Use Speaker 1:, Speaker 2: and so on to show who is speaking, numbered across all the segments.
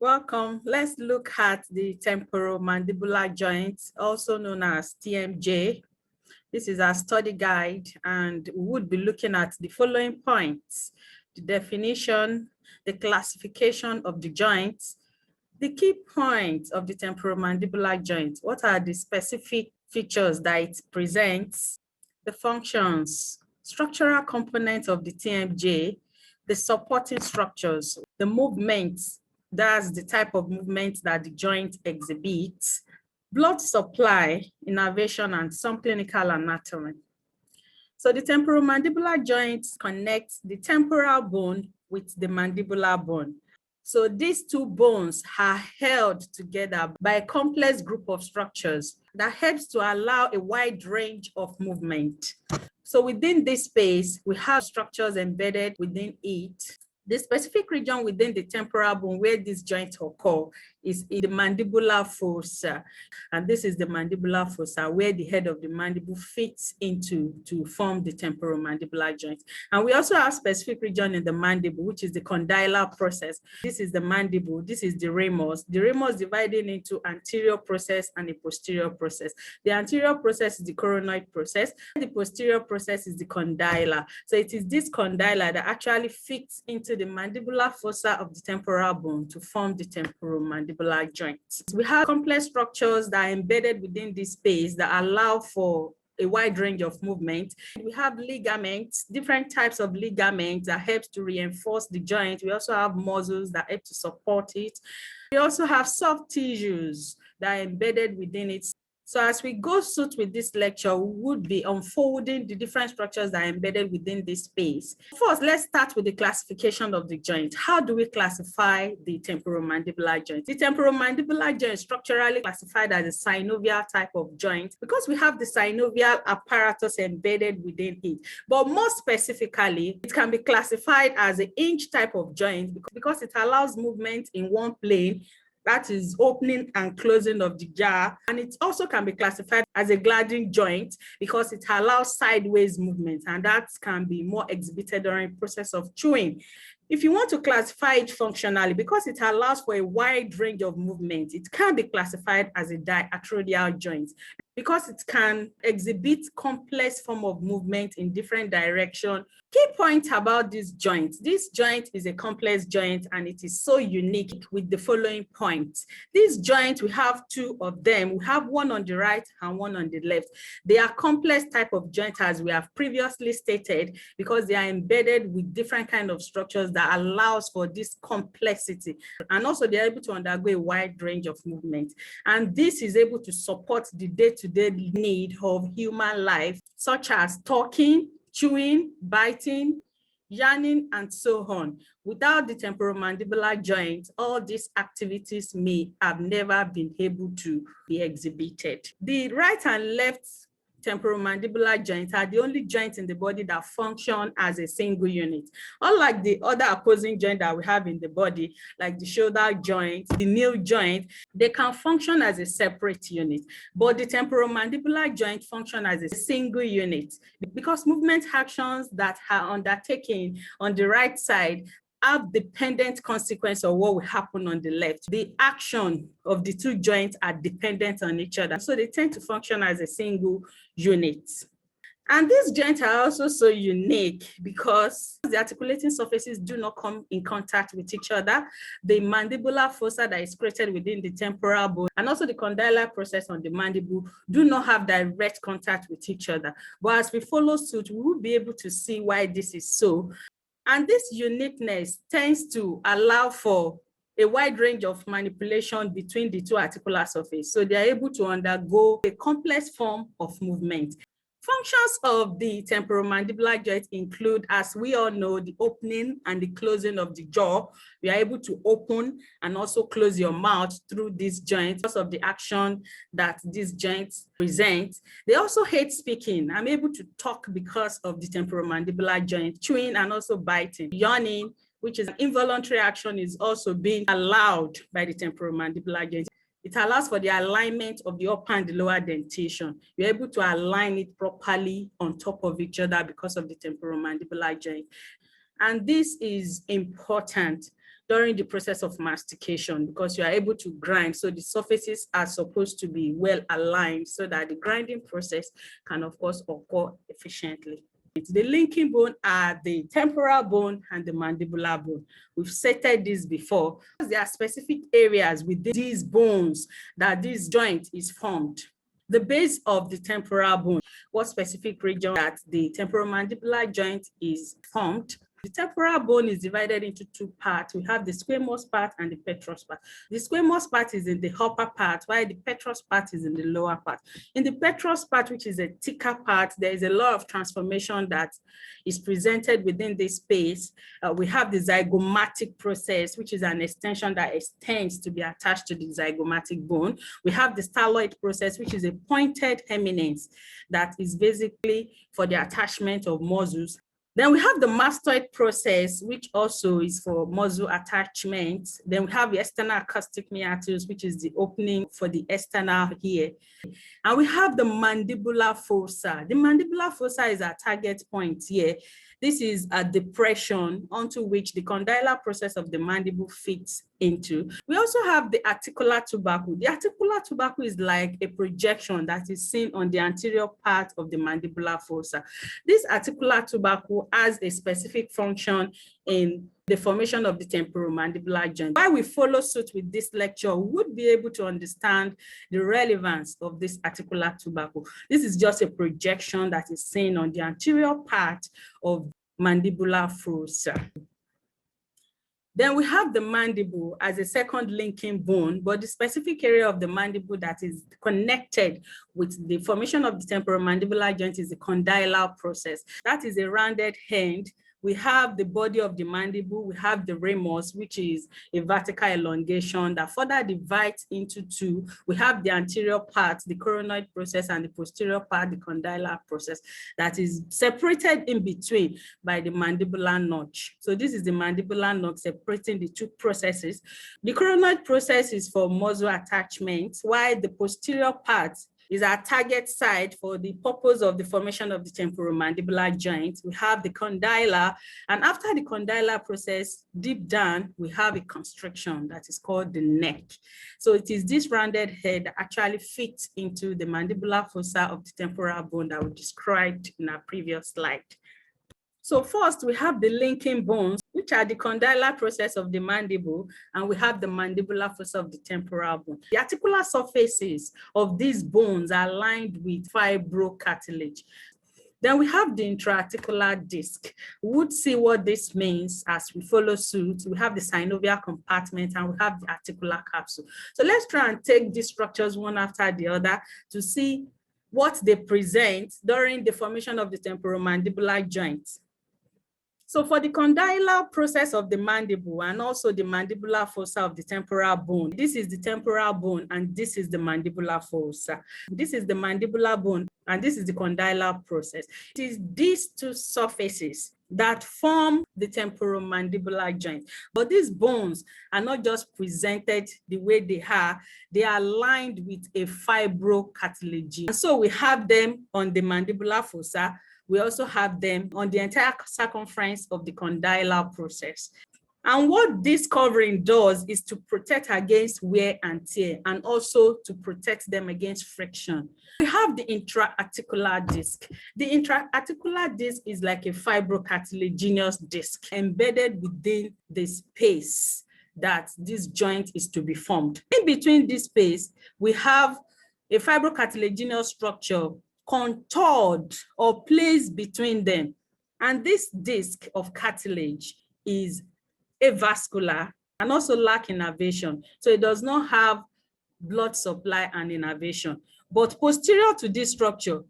Speaker 1: Welcome. Let's look at the Temporomandibular Joint, also known as TMJ. This is our study guide, and we would be looking at the following points: the definition, the classification of the joints, the key points of the temporomandibular joint, what are the specific features that it presents, the functions, structural components of the TMJ, the supporting structures, the movements, that's the type of movement that the joint exhibits, blood supply, innervation, and some clinical anatomy. So the temporomandibular joint connects the temporal bone with the mandibular bone. So these two bones are held together by a complex group of structures that helps to allow a wide range of movement. So within this space, we have structures embedded within it. The specific region within the temporal bone where these joints occur is in the mandibular fossa. And this is the mandibular fossa where the head of the mandible fits into to form the temporomandibular joint. And we also have specific region in the mandible, which is the condylar process. This is the mandible, this is the ramus. The ramus dividing into anterior process and a posterior process. The anterior process is the coronoid process. The posterior process is the condylar. So it is this condylar that actually fits into the mandibular fossa of the temporal bone to form the temporomandibular joint. We have complex structures that are embedded within this space that allow for a wide range of movement. We have ligaments, different types of ligaments that help to reinforce the joint. We also have muscles that help to support it. We also have soft tissues that are embedded within it. So as we go through with this lecture, we would be unfolding the different structures that are embedded within this space. First, let's start with the classification of the joint. How do we classify the temporomandibular joint? The temporomandibular joint is structurally classified as a synovial type of joint because we have the synovial apparatus embedded within it. But more specifically, it can be classified as an hinge type of joint because it allows movement in one plane, that is opening and closing of the jaw. And it also can be classified as a gliding joint because it allows sideways movement, and that can be more exhibited during the process of chewing. If you want to classify it functionally, because it allows for a wide range of movement, it can be classified as a diarthrodial joint because it can exhibit complex form of movement in different directions. Key point about this joint is a complex joint, and it is so unique with the following points. This joint, we have two of them. We have one on the right and one on the left. They are complex type of joint, as we have previously stated, because they are embedded with different kind of structures that allows for this complexity. And also they're able to undergo a wide range of movement. And this is able to support the day-to-day need of human life, such as talking, chewing, biting, yarning, and so on. Without the temporomandibular joint, all these activities may have never been able to be exhibited. The right and left temporomandibular joints are the only joints in the body that function as a single unit. Unlike the other opposing joint that we have in the body, like the shoulder joint, the knee joint, they can function as a separate unit. But the temporomandibular joint function as a single unit because movement actions that are undertaken on the right side have dependent consequence of what will happen on the left. The action of the two joints are dependent on each other, so they tend to function as a single unit. And these joints are also so unique because the articulating surfaces do not come in contact with each other. The mandibular fossa that is created within the temporal bone and also the condylar process on the mandible do not have direct contact with each other. But as we follow suit, we will be able to see why this is so. And this uniqueness tends to allow for a wide range of manipulation between the two articular surfaces. So they are able to undergo a complex form of movement. Functions of the temporomandibular joint include, as we all know, the opening and the closing of the jaw. We are able to open and also close your mouth through this joint because of the action that these joints present. They also hate speaking. I'm able to talk because of the temporomandibular joint, chewing and also biting. Yawning, which is an involuntary action, is also being allowed by the temporomandibular joint. It allows for the alignment of the upper and the lower dentation. You're able to align it properly on top of each other because of the temporomandibular joint. And this is important during the process of mastication, because you are able to grind. So the surfaces are supposed to be well aligned so that the grinding process can, of course, occur efficiently. The linking bone are the temporal bone and the mandibular bone. We've stated this before. There are specific areas within these bones that this joint is formed. The base of the temporal bone, what specific region that the temporomandibular joint is formed. The temporal bone is divided into two parts. We have the squamous part and the petrous part. The squamous part is in the upper part, while the petrous part is in the lower part. In the petrous part, which is a thicker part, there is a lot of transformation that is presented within this space. We have the zygomatic process, which is an extension that extends to be attached to the zygomatic bone. We have the styloid process, which is a pointed eminence that is basically for the attachment of muscles. Then we have the mastoid process, which also is for muscle attachment. Then we have the external acoustic meatus, which is the opening for the external here. And we have the mandibular fossa. The mandibular fossa is our target point here. This is a depression onto which the condylar process of the mandible fits into. We also have the articular tubercle. The articular tubercle is like a projection that is seen on the anterior part of the mandibular fossa. This articular tubercle has a specific function in the formation of the temporomandibular joint. While we follow suit with this lecture, we would be able to understand the relevance of this articular tubercle. This is just a projection that is seen on the anterior part of mandibular fossa. Then we have the mandible as a second linking bone, but the specific area of the mandible that is connected with the formation of the temporomandibular joint is the condylar process. That is a rounded end. We have the body of the mandible, we have the ramus, which is a vertical elongation that further divides into two. We have the anterior part, the coronoid process, and the posterior part, the condylar process, that is separated in between by the mandibular notch. So this is the mandibular notch separating the two processes. The coronoid process is for muscle attachment, while the posterior part is our target site for the purpose of the formation of the temporomandibular joint. We have the condylar, and after the condylar process, deep down, we have a constriction that is called the neck. So it is this rounded head that actually fits into the mandibular fossa of the temporal bone that we described in our previous slide. So first, we have the linking bones, which are the condylar process of the mandible, and we have the mandibular fossa of the temporal bone. The articular surfaces of these bones are lined with fibrocartilage. Then we have the intraarticular disc. We would see what this means as we follow suit. We have the synovial compartment and we have the articular capsule. So let's try and take these structures one after the other to see what they present during the formation of the temporomandibular joint. So for the condylar process of the mandible and also the mandibular fossa of the temporal bone, this is the temporal bone and this is the mandibular fossa. This is the mandibular bone and this is the condylar process. It is these two surfaces that form the temporomandibular joint. But these bones are not just presented the way they are lined with a fibrocartilage. And so we have them on the mandibular fossa. We also have them on the entire circumference of the condylar process. And what this covering does is to protect against wear and tear and also to protect them against friction. We have the intraarticular disc. The intraarticular disc is like a fibrocartilaginous disc embedded within the space that this joint is to be formed. In between this space, we have a fibrocartilaginous structure contoured or placed between them. And this disc of cartilage is avascular and also lack innervation. So it does not have blood supply and innervation. But posterior to this structure,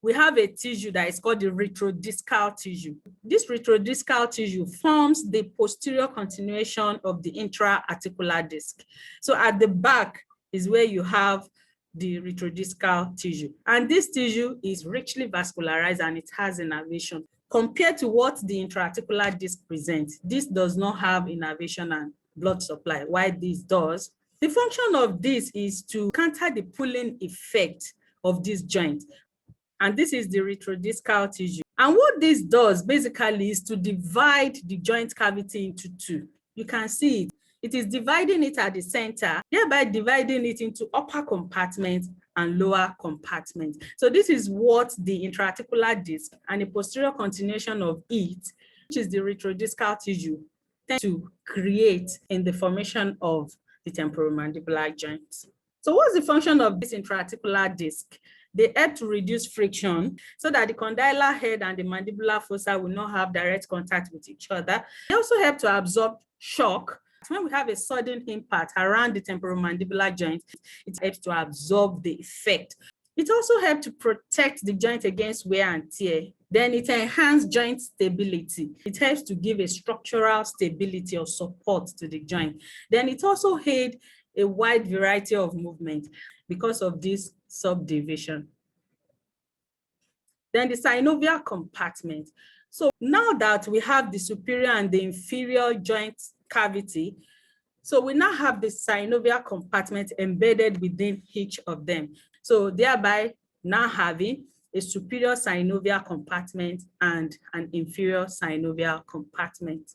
Speaker 1: we have a tissue that is called the retrodiscal tissue. This retrodiscal tissue forms the posterior continuation of the intraarticular disc. So at the back is where you have the retrodiscal tissue. And this tissue is richly vascularized and it has innervation. Compared to what the intraarticular disc presents, this does not have innervation and blood supply, while this does. The function of this is to counter the pulling effect of this joint. And this is the retrodiscal tissue. And what this does basically is to divide the joint cavity into two. You can see it. It is dividing it at the center, thereby dividing it into upper compartment and lower compartment. So this is what the intraarticular disc and the posterior continuation of it, which is the retrodiscal tissue, tend to create in the formation of the temporomandibular joint. So what's the function of this intraarticular disc? They help to reduce friction so that the condylar head and the mandibular fossa will not have direct contact with each other. They also help to absorb shock. When we have a sudden impact around the temporomandibular joint, it helps to absorb the effect. It also helps to protect the joint against wear and tear. Then it enhances joint stability. It helps to give a structural stability or support to the joint. Then it also aids a wide variety of movement because of this subdivision. Then the synovial compartment. So now that we have the superior and the inferior joint cavity, so we now have the synovial compartment embedded within each of them. So thereby now having a superior synovial compartment and an inferior synovial compartment.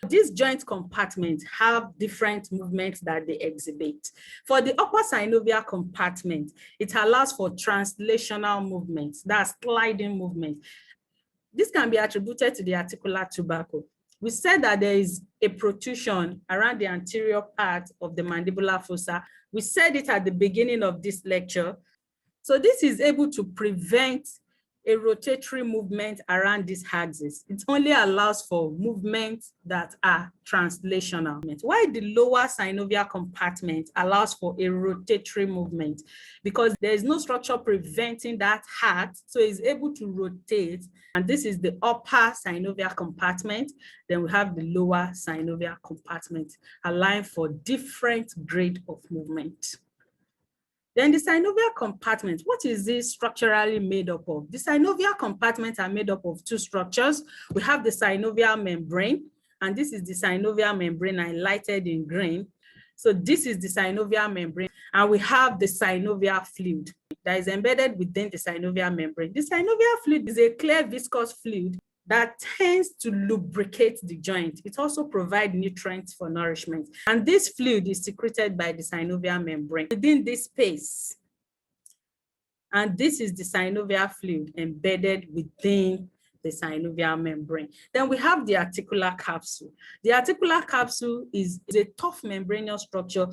Speaker 1: These joint compartments have different movements that they exhibit. For the upper synovial compartment, it allows for translational movements, that's sliding movement. This can be attributed to the articular tubercle. We said that there is a protrusion around the anterior part of the mandibular fossa. We said it at the beginning of this lecture. So this is able to prevent a rotatory movement around this axis. It only allows for movements that are translational. While the lower synovial compartment allows for a rotatory movement because there is no structure preventing that heart, so it's able to rotate. And this is the upper synovial compartment. Then we have the lower synovial compartment, allowing for different grade of movement. Then the synovial compartment, what is this structurally made up of? The synovial compartments are made up of two structures. We have the synovial membrane, and this is the synovial membrane highlighted in green. So this is the synovial membrane, and we have the synovial fluid that is embedded within the synovial membrane. The synovial fluid is a clear viscous fluid that tends to lubricate the joint. It also provides nutrients for nourishment. And this fluid is secreted by the synovial membrane within this space. And this is the synovial fluid embedded within the synovial membrane. Then we have the articular capsule. The articular capsule is a tough membranous structure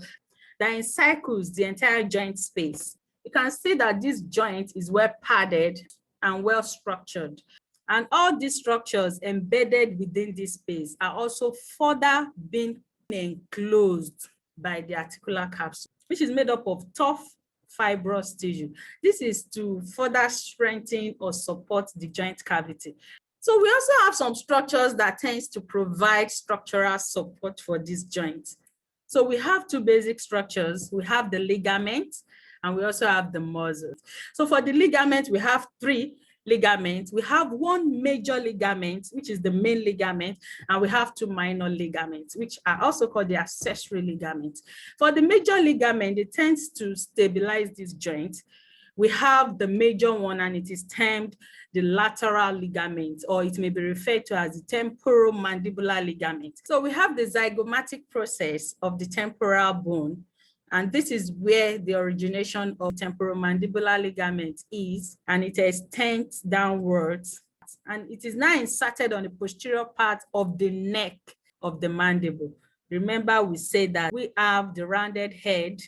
Speaker 1: that encircles the entire joint space. You can see that this joint is well padded and well structured. And all these structures embedded within this space are also further being enclosed by the articular capsule, which is made up of tough fibrous tissue. This is to further strengthen or support the joint cavity. So we also have some structures that tends to provide structural support for this joint. So we have two basic structures. We have the ligaments and we also have the muscles. So for the ligament, we have three ligaments. We have one major ligament, which is the main ligament, and we have two minor ligaments, which are also called the accessory ligaments. For the major ligament, it tends to stabilize this joint. We have the major one, and it is termed the lateral ligament, or it may be referred to as the temporomandibular ligament. So we have the zygomatic process of the temporal bone, and this is where the origination of temporomandibular ligament is, and it extends downwards. And it is now inserted on the posterior part of the neck of the mandible. Remember, we said that we have the rounded head,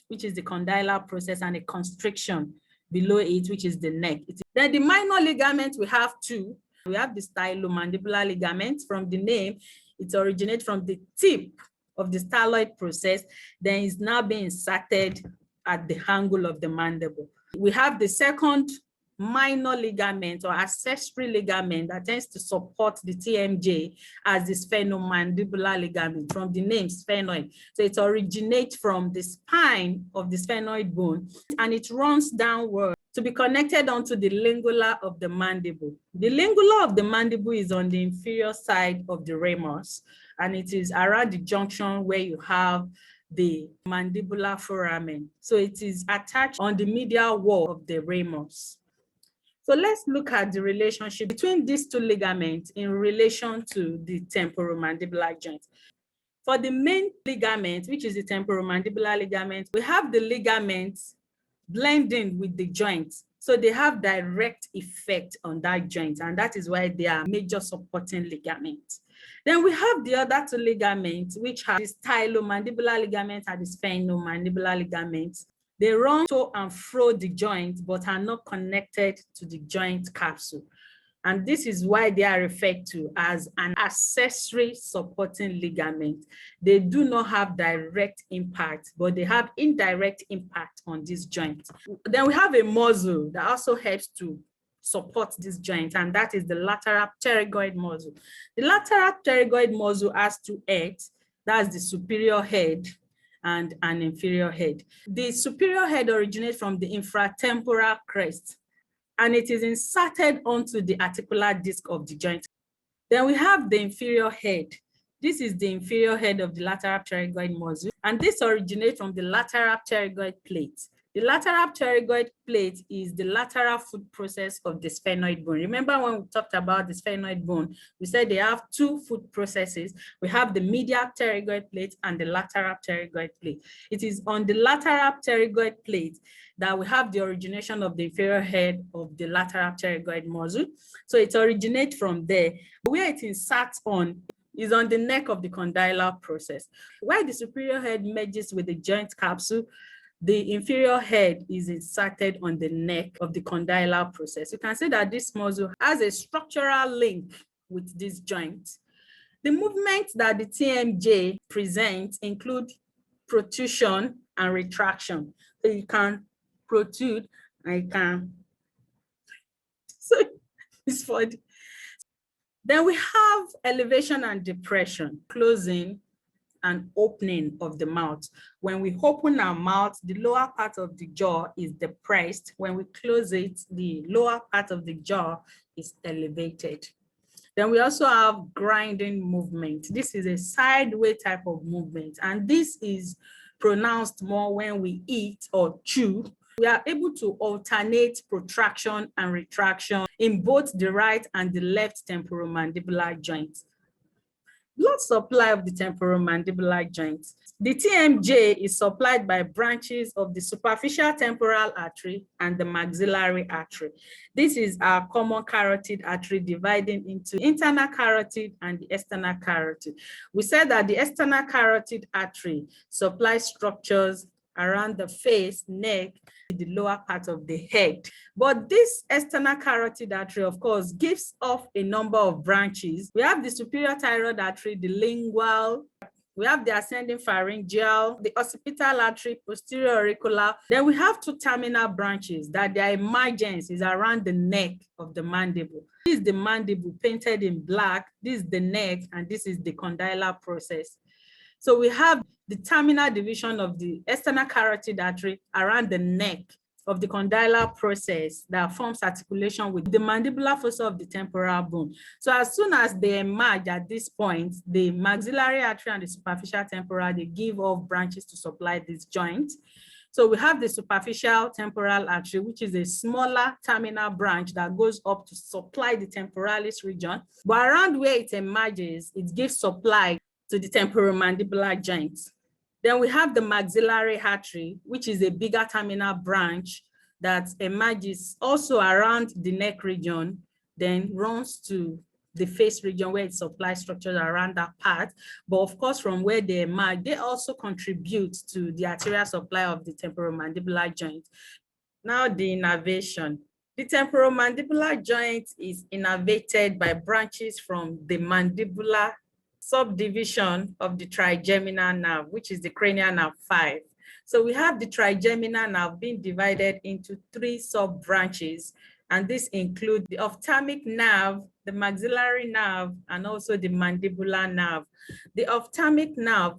Speaker 1: which is the condylar process, and a constriction below it, which is the neck. Then the minor ligaments, we have two. We have the stylomandibular ligament. From the name, it originates from the tip of the styloid process, then is now being inserted at the angle of the mandible. We have the second minor ligament or accessory ligament that tends to support the TMJ as the sphenomandibular ligament, from the name sphenoid. So it originates from the spine of the sphenoid bone, and it runs downward to be connected onto the lingula of the mandible. The lingula of the mandible is on the inferior side of the ramus, and it is around the junction where you have the mandibular foramen. So it is attached on the medial wall of the ramus. So let's look at the relationship between these two ligaments in relation to the temporomandibular joint. For the main ligament, which is the temporomandibular ligament, we have the ligaments blending with the joints. So they have direct effect on that joint, and that is why they are major supporting ligaments. Then we have the other two ligaments, which have the stylomandibular ligament and the sphenomandibular ligament. They run to and fro the joint, but are not connected to the joint capsule. And this is why they are referred to as an accessory supporting ligament. They do not have direct impact, but they have indirect impact on this joint. Then we have a muscle that also helps to support this joint, and that is the lateralpterygoid muscle. The lateralpterygoid muscle has two heads. That's the superior head and an inferior head. The superior head originates from the infratemporal crest, and it is inserted onto the articular disc of the joint. Then we have the inferior head. This is the inferior head of the lateralpterygoid muscle, and this originates from the lateralpterygoid plate. The lateralpterygoid plate is the lateral foot process of the sphenoid bone. Remember when we talked about the sphenoid bone, we said they have two foot processes. We have the medial pterygoid plate and the lateral pterygoid plate. It is on the lateral pterygoid plate that we have the origination of the inferior head of the lateral pterygoid muscle. So it originates from there. Where it inserts on is on the neck of the condylar process. While the superior head merges with the joint capsule, the inferior head is inserted on the neck of the condylar process. You can see that this muscle has a structural link with this joint. The movements that the TMJ presents include protrusion and retraction. So you can protrude and you can, so it's funny. Then we have elevation and depression, closing and opening of the mouth. When we open our mouth, the lower part of the jaw is depressed. When we close it, the lower part of the jaw is elevated. Then we also have grinding movement. This is a sideways type of movement, and this is pronounced more when we eat or chew. We are able to alternate protraction and retraction in both the right and the left temporomandibular joints. Blood supply of the temporomandibular joint. The TMJ is supplied by branches of the superficial temporal artery and the maxillary artery. This is our common carotid artery dividing into internal carotid and the external carotid. We said that the external carotid artery supplies structures around the face, neck, the lower part of the head. But this external carotid artery, of course, gives off a number of branches. We have the superior thyroid artery, the lingual, we have the ascending pharyngeal, the occipital artery, posterior auricular. Then we have two terminal branches that their emergence is around the neck of the mandible. This is the mandible painted in black, this is the neck, and this is the condylar process. So we have the terminal division of the external carotid artery around the neck of the condylar process that forms articulation with the mandibular fossa of the temporal bone. So as soon as they emerge at this point, the maxillary artery and the superficial temporal, they give off branches to supply this joint. So we have the superficial temporal artery, which is a smaller terminal branch that goes up to supply the temporalis region. But around where it emerges, it gives supply to the temporomandibular joint. Then we have the maxillary artery, which is a bigger terminal branch that emerges also around the neck region, then runs to the face region where it supplies structures around that part. But of course, from where they emerge, they also contribute to the arterial supply of the temporomandibular joint. Now the innervation. The temporomandibular joint is innervated by branches from the mandibular subdivision of the trigeminal nerve, which is the cranial nerve 5. So we have the trigeminal nerve being divided into 3 sub-branches, and this includes the ophthalmic nerve, the maxillary nerve, and also the mandibular nerve. The ophthalmic nerve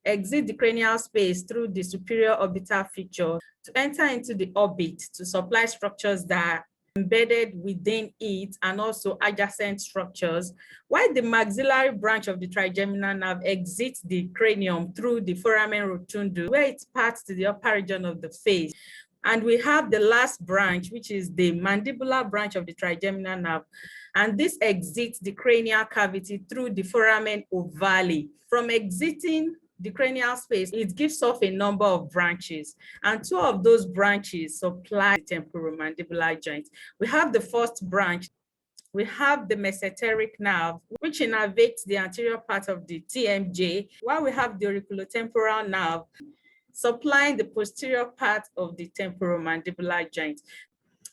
Speaker 1: exits the cranial space through the superior orbital feature to enter into the orbit to supply structures that are embedded within it and also adjacent structures, while the maxillary branch of the trigeminal nerve exits the cranium through the foramen rotundum, where it passes to the upper region of the face. And we have the last branch, which is the mandibular branch of the trigeminal nerve, and this exits the cranial cavity through the foramen ovale. From exiting the cranial space, it gives off a number of branches, and two of those branches supply the temporomandibular joint. We have the first branch. We have the mesenteric nerve, which innervates the anterior part of the TMJ, while we have the auriculotemporal nerve supplying the posterior part of the temporomandibular joint.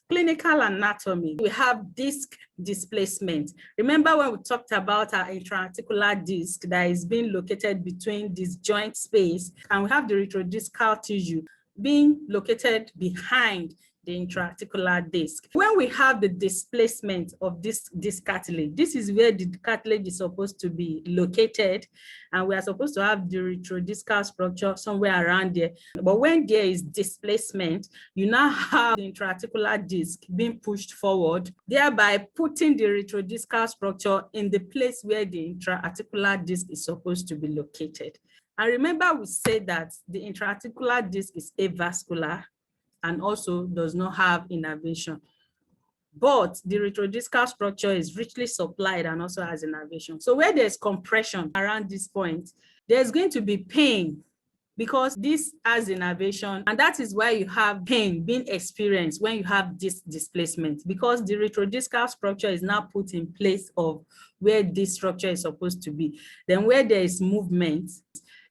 Speaker 1: Clinical anatomy, we have disc displacement. Remember when we talked about our intraarticular disc that is being located between this joint space, and we have the retrodiscal tissue being located behind the intraarticular disc. When we have the displacement of this cartilage, this is where the cartilage is supposed to be located, and we are supposed to have the retrodiscal structure somewhere around there. But when there is displacement, you now have the intraarticular disc being pushed forward, thereby putting the retrodiscal structure in the place where the intraarticular disc is supposed to be located. And remember, we said that the intraarticular disc is avascular and also does not have innervation. But the retrodiscal structure is richly supplied and also has innervation. So where there's compression around this point, there's going to be pain because this has innervation, and that is why you have pain being experienced when you have this displacement, because the retrodiscal structure is now put in place of where this structure is supposed to be. Then where there is movement,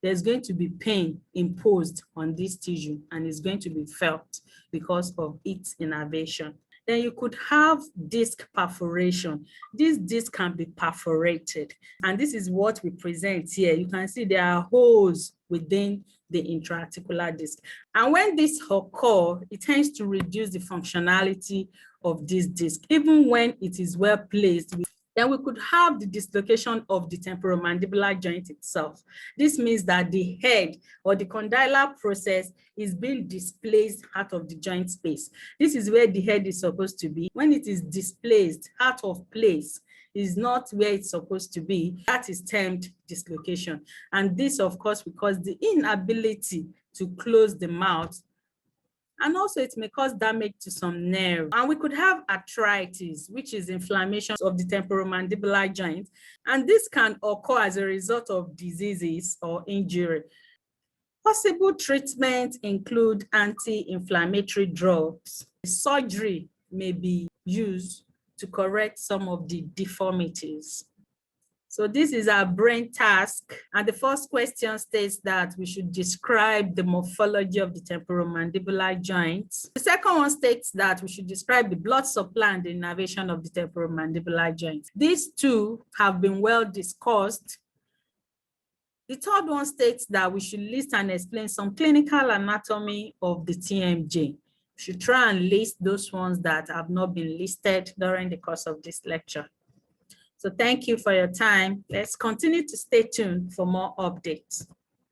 Speaker 1: there's going to be pain imposed on this tissue, and it's going to be felt because of its innervation. Then you could have disc perforation. This disc can be perforated, and this is what we present here. You can see there are holes within the intraarticular disc. And when this occurs, it tends to reduce the functionality of this disc, even when it is well placed. Then we could have the dislocation of the temporomandibular joint itself. This means that the head or the condylar process is being displaced out of the joint space. This is where the head is supposed to be. When it is displaced out of place, is not where it's supposed to be, that is termed dislocation. And this, of course, because the inability to close the mouth, and also it may cause damage to some nerve. And we could have arthritis, which is inflammation of the temporomandibular joint. And this can occur as a result of diseases or injury. Possible treatments include anti-inflammatory drugs. Surgery may be used to correct some of the deformities. So this is our brain task. And the first question states that we should describe the morphology of the temporomandibular joint. The second one states that we should describe the blood supply and the innervation of the temporomandibular joint. These two have been well discussed. The third one states that we should list and explain some clinical anatomy of the TMJ. We should try and list those ones that have not been listed during the course of this lecture. So thank you for your time. Let's continue to stay tuned for more updates.